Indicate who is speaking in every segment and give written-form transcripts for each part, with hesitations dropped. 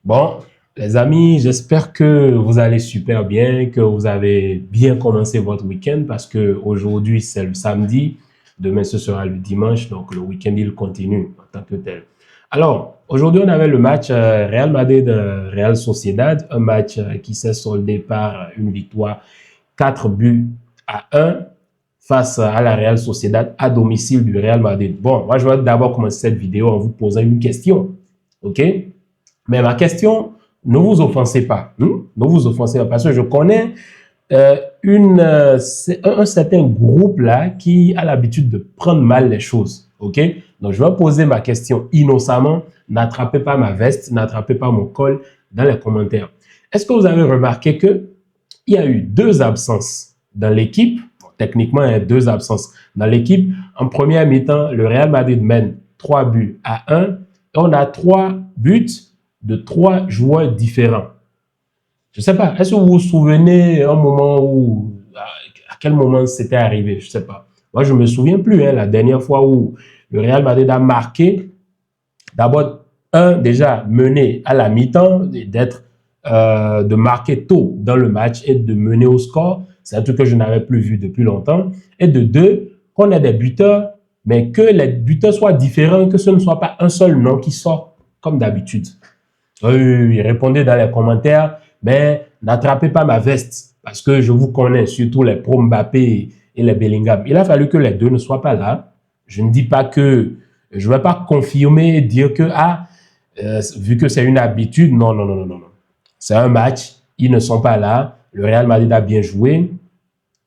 Speaker 1: Bon, les amis, j'espère que vous allez super bien, que vous avez bien commencé votre week-end parce que aujourd'hui c'est le samedi, demain ce sera le dimanche, donc le week-end il continue en tant que tel. Alors, aujourd'hui on avait le match Real Madrid-Real Sociedad, un match qui s'est soldé par une victoire 4 buts à 1 face à la Real Sociedad à domicile du Real Madrid. Bon, moi je vais d'abord commencer cette vidéo en vous posant une question, ok? Mais ma question, ne vous offensez pas. Ne vous offensez pas parce que je connais un certain groupe là qui a l'habitude de prendre mal les choses. Ok? Donc, je vais poser ma question innocemment. N'attrapez pas ma veste, n'attrapez pas mon col dans les commentaires. Est-ce que vous avez remarqué qu'il y a eu 2 absences dans l'équipe? Techniquement, il y a 2 absences dans l'équipe. En première mi-temps, le Real Madrid mène 3 buts à 1. Et on a 3 buts de 3 joueurs différents. Je ne sais pas, est-ce que vous vous souvenez un moment où, à quel moment c'était arrivé? Je ne sais pas. Moi, je ne me souviens plus, la dernière fois où le Real Madrid a marqué, d'abord, déjà mené à la mi-temps, de marquer tôt dans le match et de mener au score. C'est un truc que je n'avais plus vu depuis longtemps. Et de 2, qu'on ait des buteurs, mais que les buteurs soient différents, que ce ne soit pas un seul nom qui sort comme d'habitude. Oui, répondez dans les commentaires, mais n'attrapez pas ma veste parce que je vous connais, surtout les pro Mbappé et les Bellingham. Il a fallu que les deux ne soient pas là. Je ne dis pas que, je ne vais pas confirmer et dire que, vu que c'est une habitude, non. C'est un match, ils ne sont pas là. Le Real Madrid a bien joué.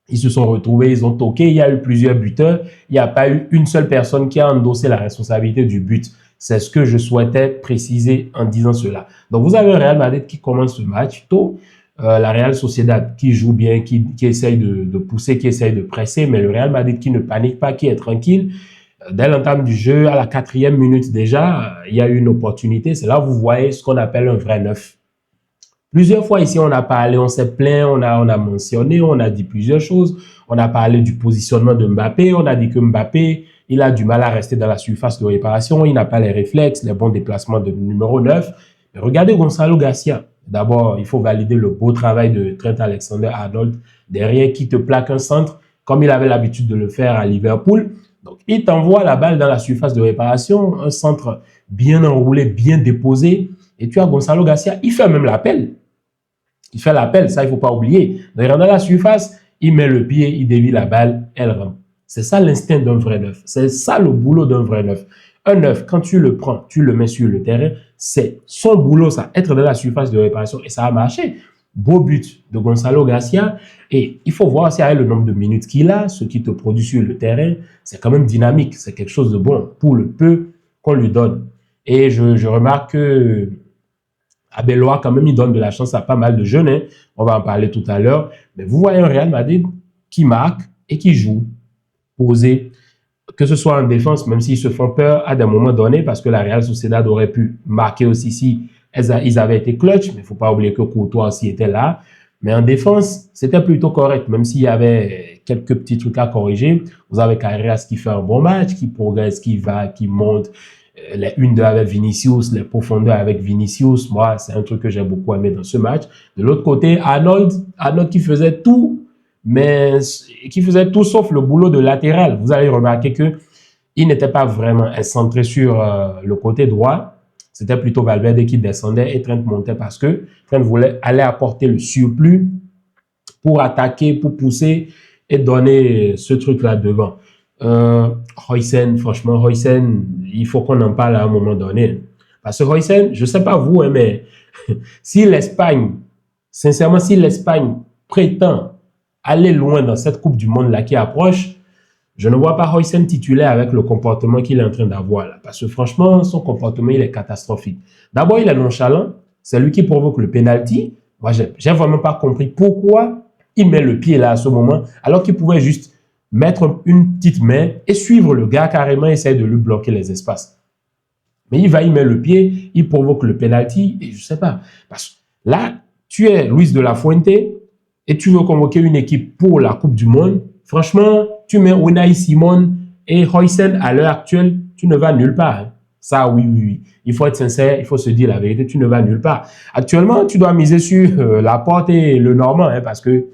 Speaker 1: Ils se sont retrouvés, ils ont toqué. Il y a eu plusieurs buteurs. Il n'y a pas eu une seule personne qui a endossé la responsabilité du but. C'est ce que je souhaitais préciser en disant cela. Donc, vous avez le Real Madrid qui commence ce match tôt. La Real Sociedad qui joue bien, qui essaye de pousser, qui essaye de presser. Mais le Real Madrid qui ne panique pas, qui est tranquille. Dès l'entame du jeu, à la 4e minute déjà, il y a eu une opportunité. C'est là où vous voyez ce qu'on appelle un vrai neuf. Plusieurs fois ici, on a parlé, on s'est plaint, on a mentionné, on a dit plusieurs choses. On a parlé du positionnement de Mbappé. On a dit que Mbappé, il a du mal à rester dans la surface de réparation. Il n'a pas les réflexes, les bons déplacements de numéro 9. Mais regardez Gonzalo Garcia. D'abord, il faut valider le beau travail de Trent Alexander-Arnold derrière qui te plaque un centre comme il avait l'habitude de le faire à Liverpool. Donc, il t'envoie la balle dans la surface de réparation, un centre bien enroulé, bien déposé. Et tu as Gonzalo Garcia, il fait même l'appel. Il fait l'appel, ça, il ne faut pas oublier. Donc, il rentre dans la surface, il met le pied, il dévie la balle, elle rentre. C'est ça l'instinct d'un vrai neuf. C'est ça le boulot d'un vrai neuf. Un neuf, quand tu le prends, tu le mets sur le terrain, c'est son boulot, ça, être dans la surface de réparation. Et ça a marché. Beau but de Gonzalo Garcia. Et il faut voir si avec le nombre de minutes qu'il a, ce qu'il te produit sur le terrain, c'est quand même dynamique. C'est quelque chose de bon pour le peu qu'on lui donne. Et je remarque que Arbeloa, quand même, il donne de la chance à pas mal de jeunes. On va en parler tout à l'heure. Mais vous voyez un Real Madrid qui marque et qui joue posé, que ce soit en défense, même s'ils se font peur à des moments donnés, parce que la Real Sociedad aurait pu marquer aussi si ils avaient été clutch, mais il ne faut pas oublier que Courtois aussi était là. Mais en défense, c'était plutôt correct, même s'il y avait quelques petits trucs à corriger. Vous avez Carreras qui fait un bon match, qui progresse, qui va, qui monte. Les 1-2 avec Vinicius, les profondeurs avec Vinicius. Moi, c'est un truc que j'ai beaucoup aimé dans ce match. De l'autre côté, Arnold qui faisait tout, mais qui faisait tout sauf le boulot de latéral. Vous allez remarquer qu'il n'était pas vraiment centré sur le côté droit. C'était plutôt Valverde qui descendait et Trent montait parce que Trent voulait aller apporter le surplus pour attaquer, pour pousser et donner ce truc-là devant. Højsens, franchement, Højsens, il faut qu'on en parle à un moment donné. Parce que Højsens, je ne sais pas vous, mais si l'Espagne, sincèrement, si l'Espagne prétend aller loin dans cette Coupe du Monde là qui approche, je ne vois pas Højsens titulaire avec le comportement qu'il est en train d'avoir là. Parce que franchement, son comportement, il est catastrophique. D'abord, il est nonchalant. C'est lui qui provoque le penalty. Moi, j'ai vraiment pas compris pourquoi il met le pied là à ce moment, alors qu'il pouvait juste mettre une petite main et suivre le gars carrément, essayer de lui bloquer les espaces. Mais il met le pied, il provoque le penalty, et je sais pas. Parce que là, tu es Luis de la Fuente et tu veux convoquer une équipe pour la Coupe du Monde. Franchement, tu mets Unai Simon et Højsens à l'heure actuelle, tu ne vas nulle part. Hein. Ça, oui, oui, oui. Il faut être sincère, il faut se dire la vérité, tu ne vas nulle part. Actuellement, tu dois miser sur Laporte et le Normand, hein, parce que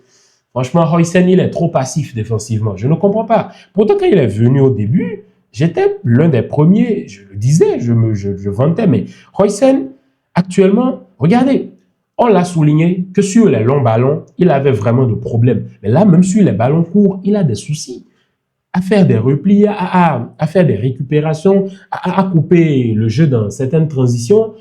Speaker 1: franchement, Højsen, il est trop passif défensivement. Je ne comprends pas. Pourtant, quand il est venu au début, j'étais l'un des premiers, je le disais, je vantais, mais Højsen, actuellement, regardez, on l'a souligné que sur les longs ballons, il avait vraiment de problèmes. Mais là, même sur les ballons courts, il a des soucis à faire des replis, à faire des récupérations, à couper le jeu dans certaines transitions.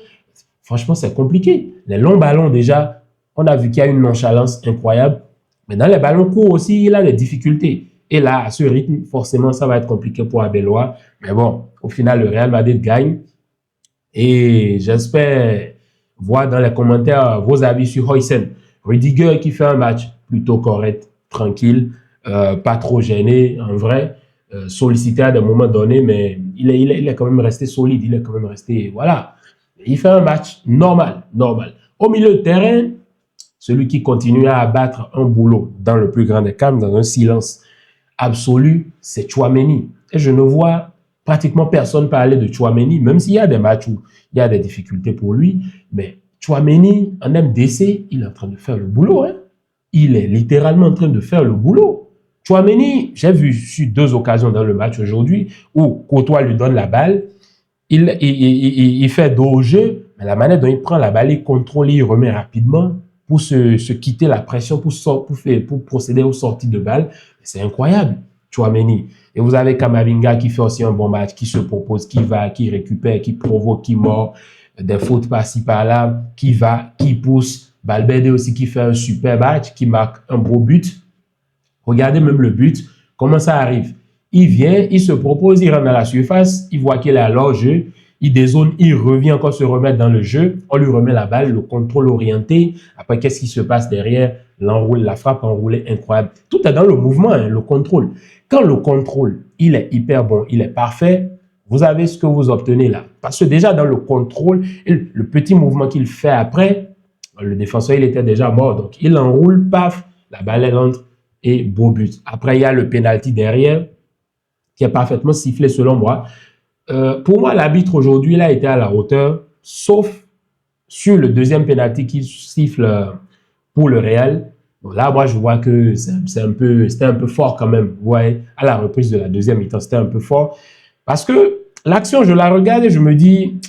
Speaker 1: Franchement, c'est compliqué. Les longs ballons, déjà, on a vu qu'il y a une nonchalance incroyable. Mais dans les ballons courts aussi, il a des difficultés. Et là, à ce rythme, forcément, ça va être compliqué pour Arbeloa. Mais bon, au final, le Real Madrid gagne. Et j'espère voir dans les commentaires vos avis sur Højsen. Rudiger qui fait un match plutôt correct, tranquille, pas trop gêné, en vrai, sollicité à des moments donnés, mais il est quand même resté solide, il est quand même resté, voilà. Il fait un match normal, normal. Au milieu de terrain, celui qui continue à abattre un boulot dans le plus grand des calmes, dans un silence absolu, c'est Tchouaméni. Et je ne vois pratiquement personne parler de Tchouaméni, même s'il y a des matchs où il y a des difficultés pour lui. Mais Tchouaméni, en MDC, il est en train de faire le boulot. Hein. Il est littéralement en train de faire le boulot. Tchouaméni, j'ai vu sur 2 occasions dans le match aujourd'hui où Courtois lui donne la balle, il fait dos au jeu, mais la manière dont il prend la balle, il contrôle, il remet rapidement pour se quitter la pression, pour procéder aux sorties de balle. C'est incroyable, Tchouaméni. Et vous avez Kamavinga qui fait aussi un bon match, qui se propose, qui va, qui récupère, qui provoque, qui mord, des fautes par-ci par-là, qui va, qui pousse. Valverde aussi qui fait un super match, qui marque un beau but. Regardez même le but, comment ça arrive. Il vient, il se propose, il rentre dans la surface, il voit qu'il est à leur jeu, il dézone, il revient encore se remettre dans le jeu, on lui remet la balle, le contrôle orienté. Après, qu'est-ce qui se passe derrière? L'enroule, la frappe enroulée, incroyable. Tout est dans le mouvement, hein, le contrôle. Quand le contrôle, il est hyper bon, il est parfait, vous avez ce que vous obtenez là. Parce que déjà dans le contrôle, le petit mouvement qu'il fait après, le défenseur, il était déjà mort. Donc, il enroule, paf, la balle elle entre et beau but. Après, il y a le penalty derrière qui est parfaitement sifflé selon moi. Pour moi, l'arbitre aujourd'hui, il a été à la hauteur, sauf sur le deuxième penalty qui siffle pour le Real. Donc là, moi, je vois que c'était un peu fort quand même. Vous voyez, à la reprise de la deuxième mi-temps, c'était un peu fort. Parce que l'action, je la regarde et je me dis,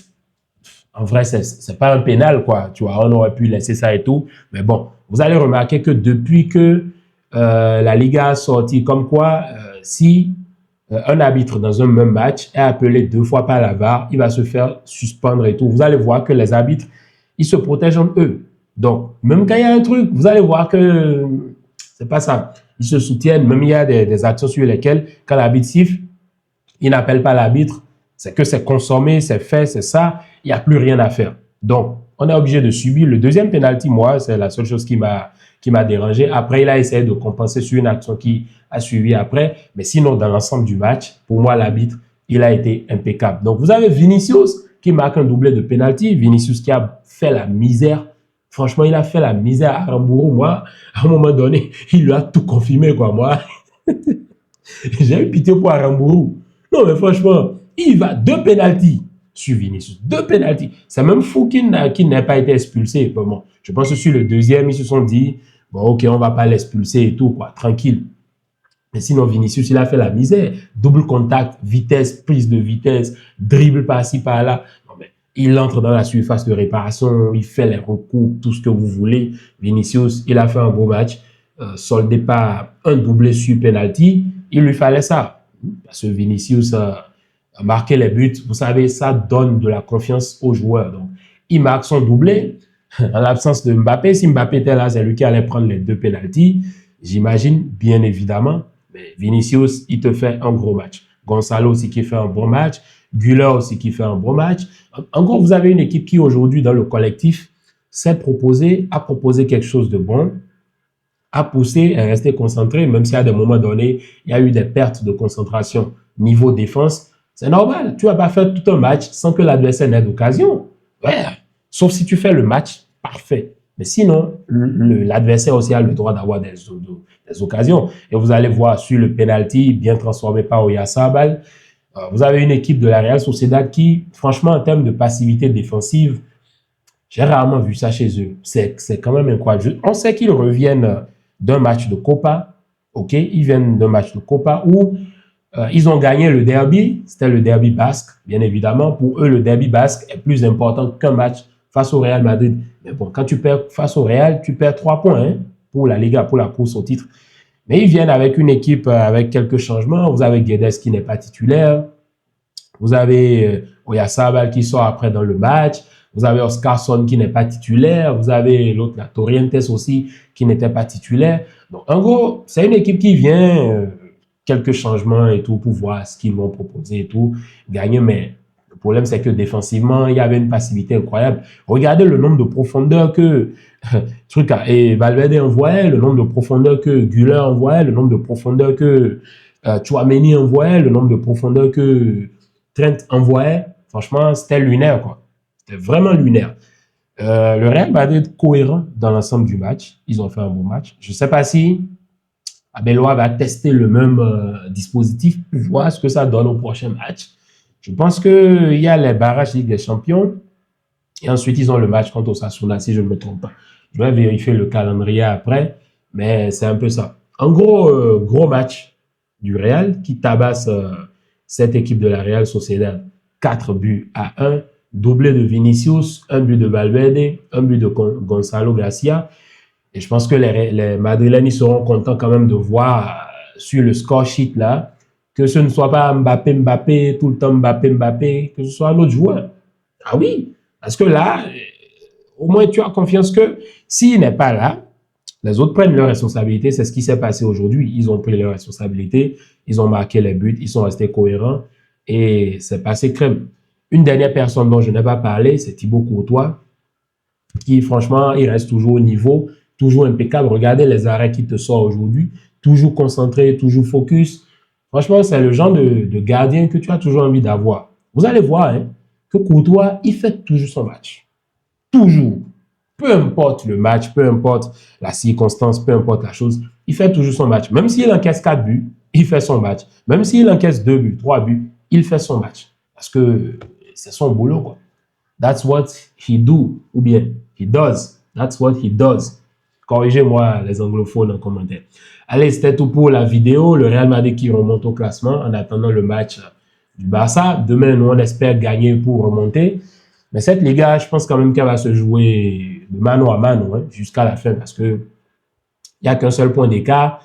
Speaker 1: en vrai, c'est pas un pénal, quoi. Tu vois, on aurait pu laisser ça et tout. Mais bon, vous allez remarquer que depuis que la Liga a sorti comme quoi, si un arbitre dans un même match est appelé 2 fois par la VAR, il va se faire suspendre et tout. Vous allez voir que les arbitres, ils se protègent entre eux. Donc, même quand il y a un truc, vous allez voir que c'est pas ça. Ils se soutiennent, même il y a des actions sur lesquelles, quand l'arbitre siffle, il n'appelle pas l'arbitre, c'est que c'est consommé, c'est fait, c'est ça, il n'y a plus rien à faire. Donc, on est obligé de subir. Le deuxième penalty, moi, c'est la seule chose qui m'a dérangé. Après, il a essayé de compenser sur une action qui a suivi après. Mais sinon, dans l'ensemble du match, pour moi, l'arbitre, il a été impeccable. Donc, vous avez Vinicius qui marque un doublé de penalty. Vinicius qui a fait la misère. Franchement, il a fait la misère à Aramburu. Moi, à un moment donné, il lui a tout confirmé, quoi. Moi, j'ai eu pitié pour Aramburu. Non, mais franchement, il va 2 penalties sur Vinicius. 2 penalties. C'est même fou qu'il n'ait pas été expulsé. Bon, je pense que sur le deuxième, ils se sont dit, bon, ok, on va pas l'expulser et tout, quoi, tranquille. Mais sinon, Vinicius, il a fait la misère. Double contact, vitesse, prise de vitesse, dribble par-ci, par-là. Non, mais il entre dans la surface de réparation, il fait les recours, tout ce que vous voulez. Vinicius, il a fait un beau match, soldé par un doublé sur penalty. Il lui fallait ça. Parce que Vinicius a marqué les buts. Vous savez, ça donne de la confiance aux joueurs. Donc, il marque son doublé. En l'absence de Mbappé, si Mbappé était là, c'est lui qui allait prendre les 2 pénaltys. J'imagine, bien évidemment. Mais Vinicius, il te fait un gros match. Gonzalo aussi qui fait un bon match. Güler aussi qui fait un bon match. En gros, vous avez une équipe qui aujourd'hui, dans le collectif, s'est proposé, a proposé quelque chose de bon, a poussé et resté concentré, même si à des moments donnés, il y a eu des pertes de concentration niveau défense. C'est normal. Tu vas pas faire tout un match sans que l'adversaire n'ait d'occasion. Ouais. Sauf si tu fais le match parfait. Mais sinon, l'adversaire aussi a le droit d'avoir des occasions. Et vous allez voir sur le penalty bien transformé par Oyarzabal. Vous avez une équipe de la Real Sociedad qui, franchement, en termes de passivité défensive, j'ai rarement vu ça chez eux. C'est quand même incroyable. On sait qu'ils reviennent d'un match de Copa. OK, ils viennent d'un match de Copa où ils ont gagné le derby. C'était le derby basque, bien évidemment. Pour eux, le derby basque est plus important qu'un match face au Real Madrid. Mais bon, quand tu perds face au Real, tu perds 3 points hein, pour la Liga, pour la course au titre. Mais ils viennent avec une équipe avec quelques changements. Vous avez Guedes qui n'est pas titulaire. Vous avez Oyarzabal qui sort après dans le match. Vous avez Oscarson qui n'est pas titulaire. Vous avez l'autre, la Torrientes aussi, qui n'était pas titulaire. Donc, en gros, c'est une équipe qui vient, quelques changements et tout, pour voir ce qu'ils vont proposer et tout, gagner. Mais le problème, c'est que défensivement, il y avait une passivité incroyable. Regardez le nombre de profondeurs que et Valverde envoyait, le nombre de profondeurs que Güler envoyait, le nombre de profondeurs que Tchouaméni envoyait, le nombre de profondeurs que Trent envoyait. Franchement, c'était lunaire, quoi. C'était vraiment lunaire. Le Real Madrid cohérent dans l'ensemble du match. Ils ont fait un bon match. Je ne sais pas si Abeloa va tester le même dispositif pour voir ce que ça donne au prochain match. Je pense qu'il y a les barrages Ligue des Champions et ensuite ils ont le match contre Osasuna, si je ne me trompe pas. Je vais vérifier le calendrier après, mais c'est un peu ça. En gros, gros match du Real qui tabasse cette équipe de la Real Sociedad 4-1. Doublé de Vinicius, un but de Valverde, un but de Gonzalo Garcia. Et je pense que les Madrilènes seront contents quand même de voir sur le score sheet là que ce ne soit pas Mbappé, tout le temps Mbappé, que ce soit un autre joueur. Ah oui, parce que là, au moins tu as confiance que s'il n'est pas là, les autres prennent leurs responsabilités. C'est ce qui s'est passé aujourd'hui. Ils ont pris leurs responsabilités, ils ont marqué les buts, ils sont restés cohérents et c'est passé crème. Une dernière personne dont je n'ai pas parlé, c'est Thibaut Courtois, qui franchement, il reste toujours au niveau, toujours impeccable. Regardez les arrêts qu'il te sort aujourd'hui, toujours concentré, toujours focus. Franchement, c'est le genre de gardien que tu as toujours envie d'avoir. Vous allez voir hein, que Courtois, il fait toujours son match. Toujours. Peu importe le match, peu importe la circonstance, peu importe la chose, il fait toujours son match. Même s'il encaisse 4 buts, il fait son match. Même s'il encaisse 2 buts, 3 buts, il fait son match. Parce que c'est son boulot, quoi. That's what he do, ou bien he does. That's what he does. Corrigez-moi les anglophones en commentaire. Allez, c'était tout pour la vidéo. Le Real Madrid qui remonte au classement en attendant le match du Barça. Demain, nous, on espère gagner pour remonter. Mais cette Liga, je pense quand même qu'elle va se jouer de mano à mano hein, jusqu'à la fin parce que il n'y a qu'un seul point d'écart.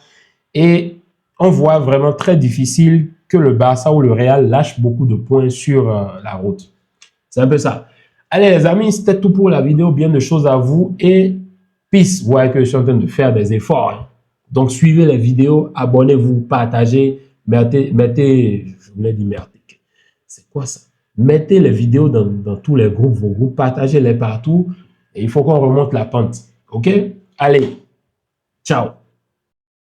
Speaker 1: Et on voit vraiment très difficile que le Barça ou le Real lâche beaucoup de points sur la route. C'est un peu ça. Allez les amis, c'était tout pour la vidéo. Bien de choses à vous et peace. Vous voyez que je suis en train de faire des efforts. Hein. Donc suivez les vidéos, abonnez-vous, partagez, mettez je voulais dire merdique. C'est quoi ça? Mettez les vidéos dans tous les groupes, vos groupes, partagez-les partout. Et il faut qu'on remonte la pente. OK? Allez, ciao.